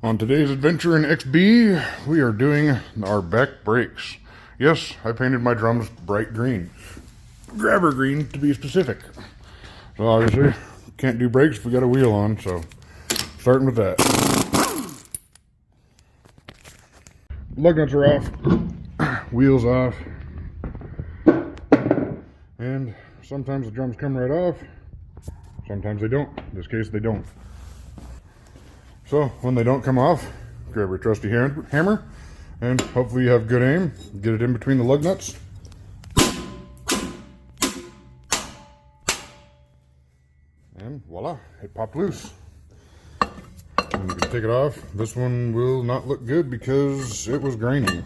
On today's adventure in XB, we are doing our back brakes. Yes, I painted my drums bright green. Grabber green, to be specific. So obviously, can't do brakes if we got a wheel on, so starting with that. Lug nuts are off, wheels off, and sometimes the drums come right off, sometimes they don't. In this case, they don't. So when they don't come off, grab your trusty hammer, and hopefully you have good aim. Get it in between the lug nuts. And voila, it popped loose. And you can take it off. This one will not look good because it was grainy.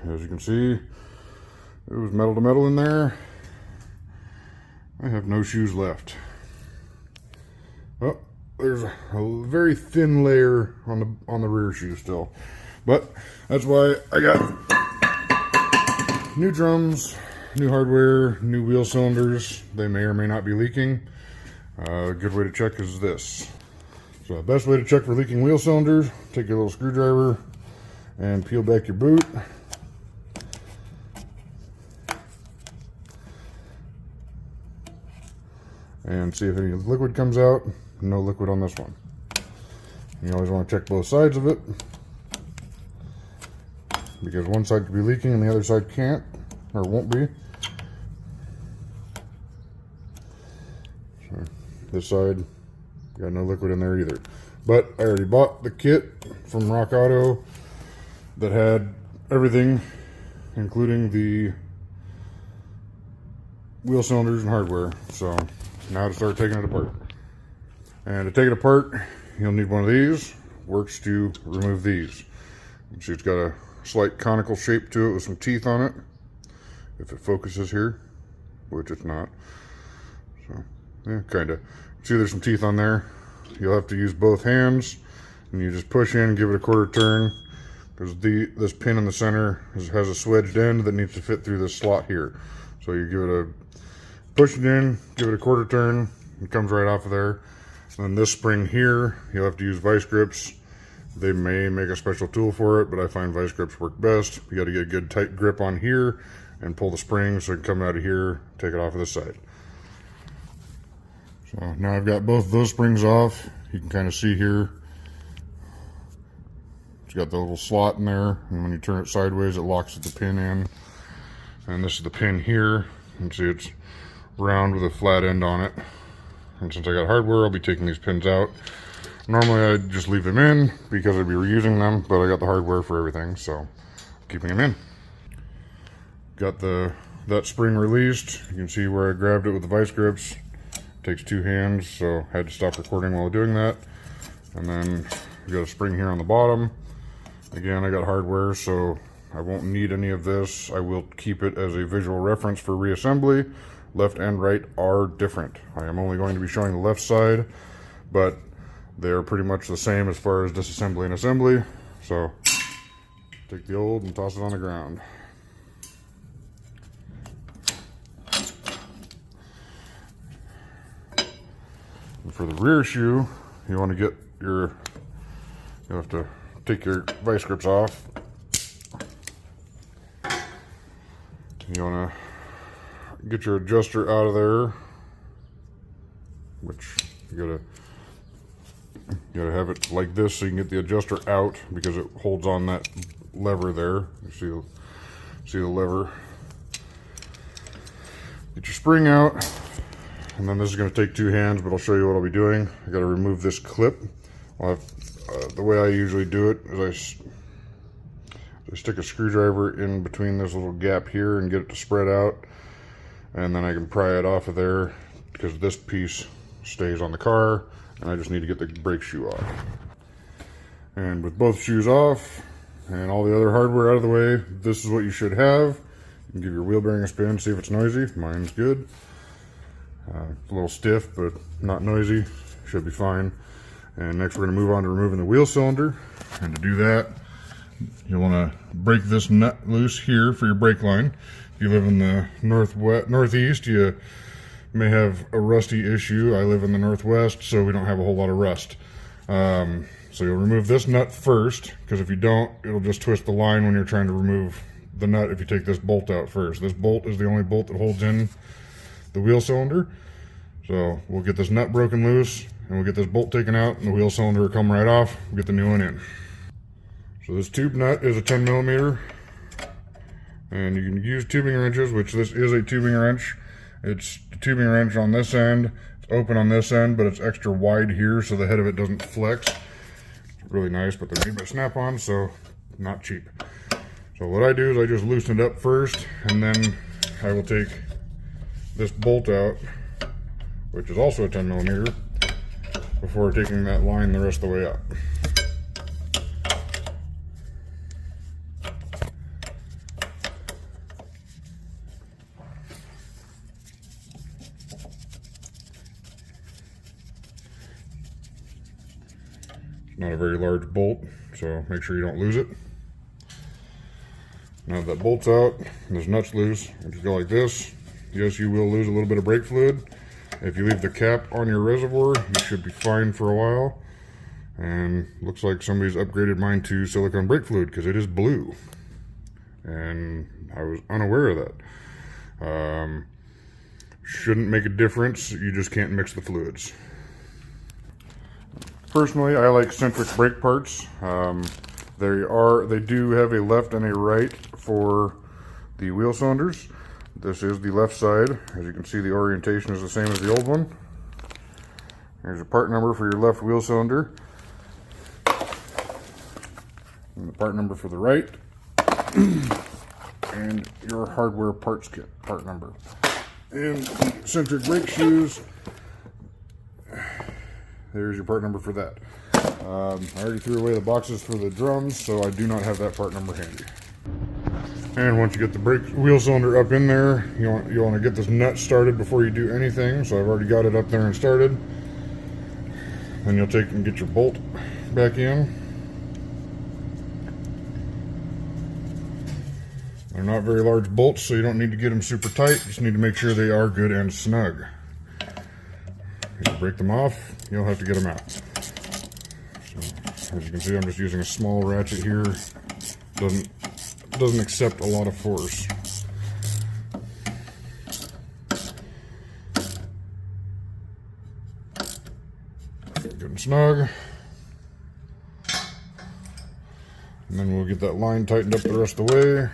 As you can see, it was metal to metal in there. I have no shoes left. Oh, there's a very thin layer on the rear shoe still, but that's why I got new drums, new hardware, new wheel cylinders. They may or may not be leaking. A good way to check is this. So the best way to check for leaking wheel cylinders: take your little screwdriver and peel back your boot. And see if any liquid comes out. No liquid on this one. You always want to check both sides of it, because one side could be leaking and the other side can't, or won't be. So this side got no liquid in there either. But I already bought the kit from Rock Auto that had everything, including the wheel cylinders and hardware. So now to start taking it apart. And to take it apart, you'll need one of these. Works to remove these. You see it's got a slight conical shape to it with some teeth on it. If it focuses here, which it's not. So, yeah, kind of. See there's some teeth on there. You'll have to use both hands, and you just push in, give it a quarter turn, because this pin in the center has a swedged end that needs to fit through this slot here. So you give it a push it in, give it a quarter turn, it comes right off of there. And this spring here, you'll have to use vice grips. They may make a special tool for it, but I find vice grips work best. You got to get a good tight grip on here and pull the spring so it can come out of here, take it off of this side. So now I've got both those springs off. You can kind of see here, it's got the little slot in there, and when you turn it sideways, it locks the pin in. And this is the pin here. You can see it's round with a flat end on it. And since I got hardware, I'll be taking these pins out. Normally I'd just leave them in because I'd be reusing them, but I got the hardware for everything, so keeping them in. Got that spring released. You can see where I grabbed it with the vice grips. It takes two hands, so I had to stop recording while doing that. And then you got a spring here on the bottom. Again, I got hardware, so I won't need any of this. I will keep it as a visual reference for reassembly. Left and right are different. I am only going to be showing the left side, but they are pretty much the same as far as disassembly and assembly. So take the old and toss it on the ground. And for the rear shoe, you want to get you'll have to take your vice grips off. You want to get your adjuster out of there, which you gotta have it like this so you can get the adjuster out, because it holds on that lever there. You see the lever. Get your spring out, and then this is going to take two hands, but I'll show you what I'll be doing. I got to remove this clip. The way I usually do it is I stick a screwdriver in between this little gap here and get it to spread out. And then I can pry it off of there, because this piece stays on the car, and I just need to get the brake shoe off. And with both shoes off and all the other hardware out of the way, this is what you should have. You can give your wheel bearing a spin, see if it's noisy. Mine's good. It's a little stiff, but not noisy. Should be fine. And next we're going to move on to removing the wheel cylinder. And to do that, you'll want to break this nut loose here for your brake line. If you live in the northeast, you may have a rusty issue. I live in the northwest, so we don't have a whole lot of rust. So you'll remove this nut first, because if you don't, it'll just twist the line when you're trying to remove the nut if you take this bolt out first. This bolt is the only bolt that holds in the wheel cylinder. So we'll get this nut broken loose, and we'll get this bolt taken out, and the wheel cylinder will come right off. We'll get the new one in. So this tube nut is a 10 millimeter, and you can use tubing wrenches, which this is a tubing wrench. It's the tubing wrench on this end. It's open on this end, but it's extra wide here, so the head of it doesn't flex. It's really nice, but they're made by Snap-on, so not cheap. So what I do is I just loosen it up first, and then I will take this bolt out, which is also a 10 millimeter, before taking that line the rest of the way up. It's not a very large bolt, so make sure you don't lose it. Now that bolt's out and this nut's loose, you just go like this. Yes, you will lose a little bit of brake fluid. If you leave the cap on your reservoir, you should be fine for a while. And looks like somebody's upgraded mine to silicone brake fluid, because it is blue. And I was unaware of that. Shouldn't make a difference, you just can't mix the fluids. Personally, I like centric brake parts. They do have a left and a right for the wheel cylinders. This is the left side. As you can see, the orientation is the same as the old one. Here's a part number for your left wheel cylinder. And the part number for the right. And your hardware parts kit part number. And the centric brake shoes. There's your part number for that. I already threw away the boxes for the drums, so I do not have that part number handy. And once you get the wheel cylinder up in there, you want to get this nut started before you do anything. So I've already got it up there and started. Then you'll take and get your bolt back in. They're not very large bolts, so you don't need to get them super tight. Just need to make sure they are good and snug. If you break them off, you'll have to get them out. So, as you can see, I'm just using a small ratchet here. Doesn't accept a lot of force. Good and snug. And then we'll get that line tightened up the rest of the way.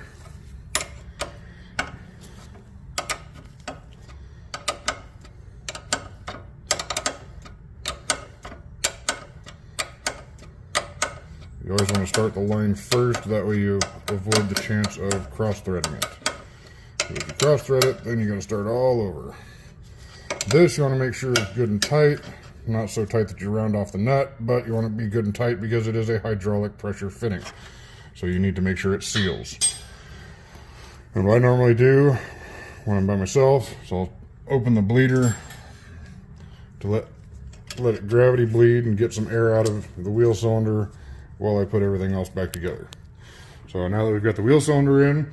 You always want to start the line first, that way you avoid the chance of cross-threading it. So if you cross-thread it, then you're going to start all over. This you want to make sure is good and tight, not so tight that you round off the nut, but you want to be good and tight because it is a hydraulic pressure fitting. So you need to make sure it seals. And what I normally do when I'm by myself, so I'll open the bleeder to let it gravity bleed and get some air out of the wheel cylinder while I put everything else back together. So now that we've got the wheel cylinder in,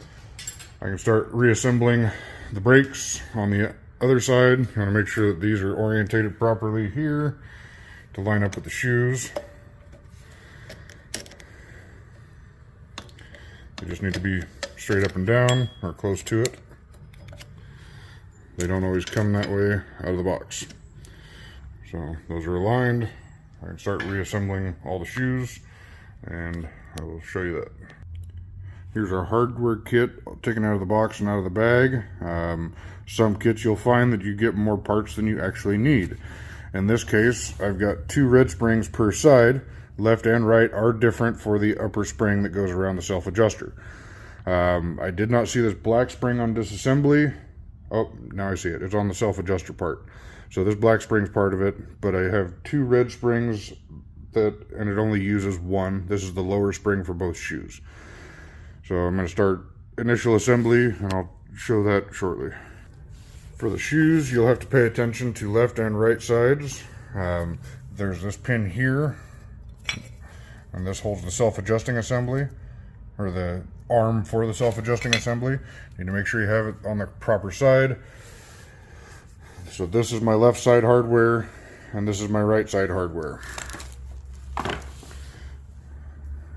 I can start reassembling the brakes on the other side. You want to make sure that these are orientated properly here to line up with the shoes. They just need to be straight up and down or close to it. They don't always come that way out of the box. So those are aligned. I can start reassembling all the shoes, and I will show you that. Here's our hardware kit taken out of the box and out of the bag. Some kits you'll find that you get more parts than you actually need. In this case, I've got 2 red springs per side. Left and right are different for the upper spring that goes around the self-adjuster. I did not see this black spring on disassembly. Oh, now I see it. It's on the self-adjuster part. So this black spring's part of it, but I have 2 red springs and it only uses 1. This is the lower spring for both shoes. So I'm going to start initial assembly, and I'll show that shortly. For the shoes, you'll have to pay attention to left and right sides. There's this pin here, and this holds the self-adjusting assembly, or the arm for the self-adjusting assembly. You need to make sure you have it on the proper side. So this is my left side hardware, and this is my right side hardware.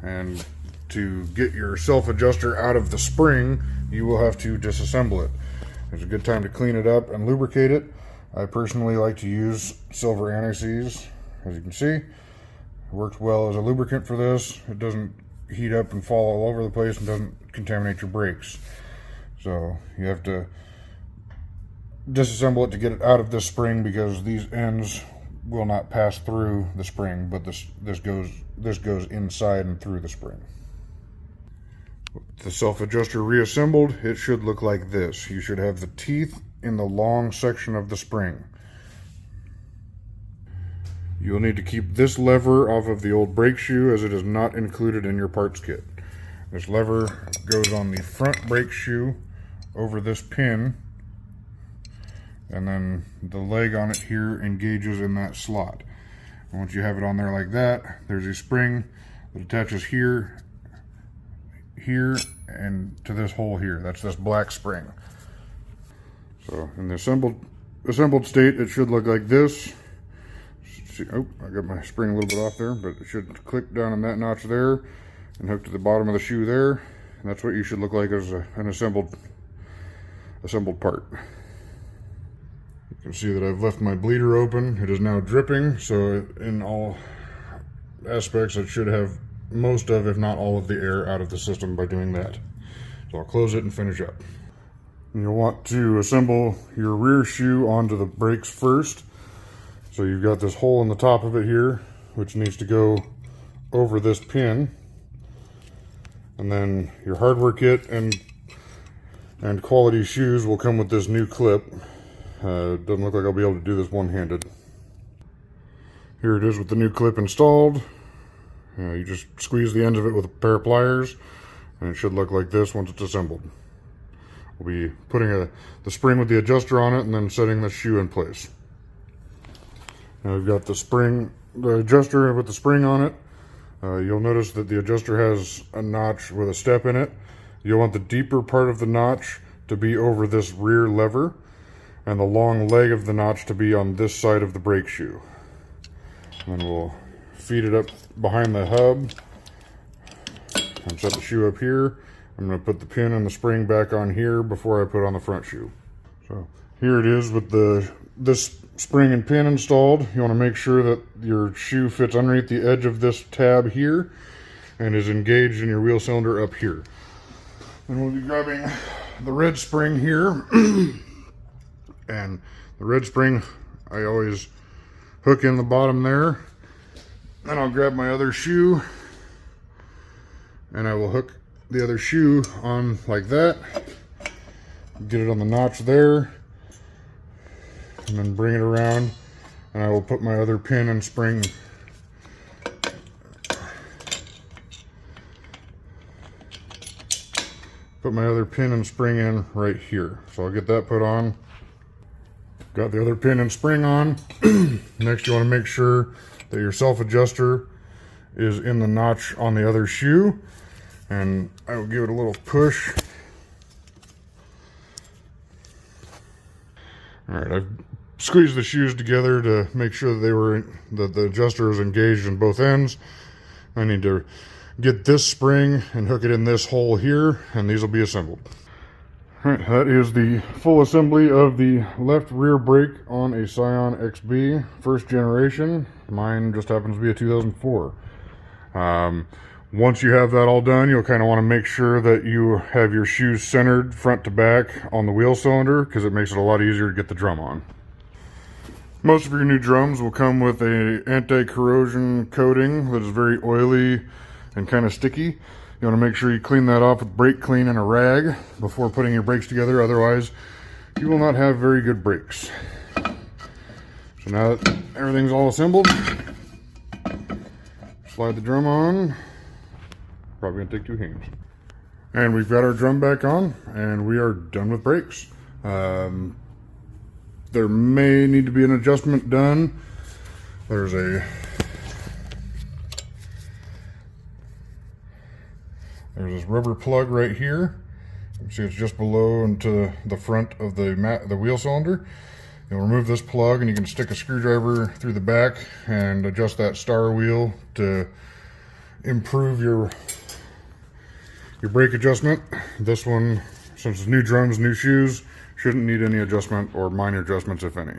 And to get your self-adjuster out of the spring, you will have to disassemble it. It's a good time to clean it up and lubricate it. I personally like to use silver anti-seize. As you can see, it works well as a lubricant for this. It doesn't heat up and fall all over the place and doesn't contaminate your brakes. So you have to disassemble it to get it out of this spring, because these ends will not pass through the spring, but this goes inside and through the spring. With the self-adjuster reassembled, it should look like this. You should have the teeth in the long section of the spring. You'll need to keep this lever off of the old brake shoe, as it is not included in your parts kit. This lever goes on the front brake shoe over this pin, and then the leg on it here engages in that slot. And once you have it on there like that, there's a spring that attaches here, and to this hole here. That's this black spring. So in the assembled state, it should look like this. See, oh, I got my spring a little bit off there, but it should click down on that notch there and hook to the bottom of the shoe there. And that's what you should look like as an assembled part. You can see that I've left my bleeder open. It is now dripping, so in all aspects it should have most of, if not all of, the air out of the system by doing that. So I'll close it and finish up. And you'll want to assemble your rear shoe onto the brakes first. So you've got this hole in the top of it here, which needs to go over this pin. And then your hardware kit and quality shoes will come with this new clip. It doesn't look like I'll be able to do this one-handed. Here it is with the new clip installed. You just squeeze the ends of it with a pair of pliers, and it should look like this once it's assembled. We'll be putting the spring with the adjuster on it and then setting the shoe in place. Now we've got the adjuster with the spring on it. You'll notice that the adjuster has a notch with a step in it. You'll want the deeper part of the notch to be over this rear lever, and the long leg of the notch to be on this side of the brake shoe. And then we'll feed it up behind the hub and set the shoe up here. I'm going to put the pin and the spring back on here before I put on the front shoe. So here it is with this spring and pin installed. You want to make sure that your shoe fits underneath the edge of this tab here and is engaged in your wheel cylinder up here. Then we'll be grabbing the red spring here. And the red spring, I always hook in the bottom there. Then I'll grab my other shoe and I will hook the other shoe on like that. Get it on the notch there. And then bring it around, and I will put my other pin and spring in right here. So I'll get that put on. Got the other pin and spring on. Next, you want to make sure that your self-adjuster is in the notch on the other shoe, and I will give it a little push. All right, I've squeezed the shoes together to make sure that the adjuster is engaged in both ends. I need to get this spring and hook it in this hole here, and these will be assembled. All right, that is the full assembly of the left rear brake on a Scion XB, first generation. Mine just happens to be a 2004. Once you have that all done, you'll kind of want to make sure that you have your shoes centered front to back on the wheel cylinder, because it makes it a lot easier to get the drum on. Most of your new drums will come with a anti-corrosion coating that is very oily and kind of sticky. You want to make sure you clean that off with brake clean and a rag before putting your brakes together, otherwise you will not have very good brakes. So now that everything's all assembled, slide the drum on. Probably gonna take two hands. And we've got our drum back on, and we are done with brakes. There may need to be an adjustment done. There's this rubber plug right here. You can see it's just below and to the front of the wheel cylinder. You'll remove this plug, and you can stick a screwdriver through the back and adjust that star wheel to improve your brake adjustment. This one, since it's new drums, new shoes, shouldn't need any adjustment or minor adjustments, if any.